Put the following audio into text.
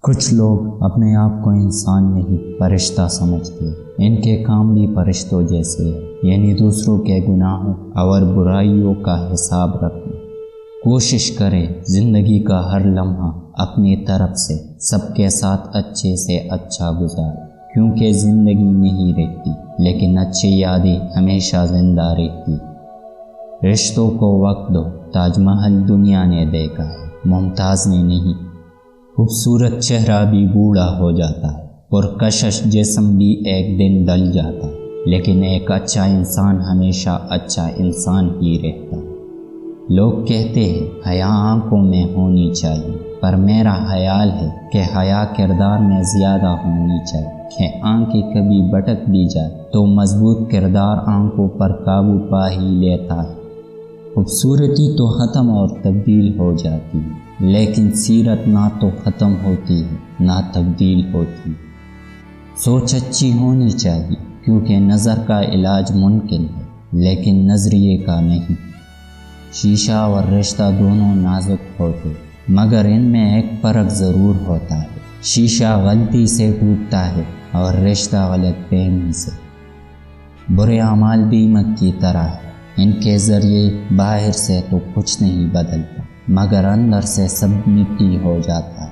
کچھ لوگ اپنے آپ کو انسان نہیں فرشتہ سمجھتے، ان کے کام بھی فرشتوں جیسے ہیں، یعنی دوسروں کے گناہوں اور برائیوں کا حساب رکھنا۔ کوشش کریں زندگی کا ہر لمحہ اپنی طرف سے سب کے ساتھ اچھے سے اچھا گزاریں، کیونکہ زندگی نہیں رہتی لیکن اچھی یادیں ہمیشہ زندہ رہتی۔ رشتوں کو وقت دو، تاج محل دنیا نے دیکھا ہے، ممتاز نے نہیں۔ خوبصورت چہرہ بھی بوڑھا ہو جاتا ہے، پرکشش جسم بھی ایک دن ڈل جاتا ہے، لیکن ایک اچھا انسان ہمیشہ اچھا انسان ہی رہتا ہے۔ لوگ کہتے ہیں حیا آنکھوں میں ہونی چاہیے، پر میرا خیال ہے کہ حیا کردار میں زیادہ ہونی چاہیے، کہ آنکھیں کبھی بھٹک بھی جائے تو مضبوط کردار آنکھوں پر قابو پا ہی لیتا ہے۔ خوبصورتی تو ختم اور تبدیل ہو جاتی ہے، لیکن سیرت نہ تو ختم ہوتی ہے نہ تبدیل ہوتی۔ سوچ اچھی ہونی چاہیے، کیونکہ نظر کا علاج ممکن ہے لیکن نظریے کا نہیں۔ شیشہ اور رشتہ دونوں نازک ہوتے، مگر ان میں ایک فرق ضرور ہوتا ہے۔ شیشہ غلطی سے ٹوٹتا ہے اور رشتہ غلط فہمی سے۔ برے اعمال دیمک کی طرح ہے، ان کے ذریعے باہر سے تو کچھ نہیں بدلتا، مگر اندر سے سب مٹی ہو جاتا ہے۔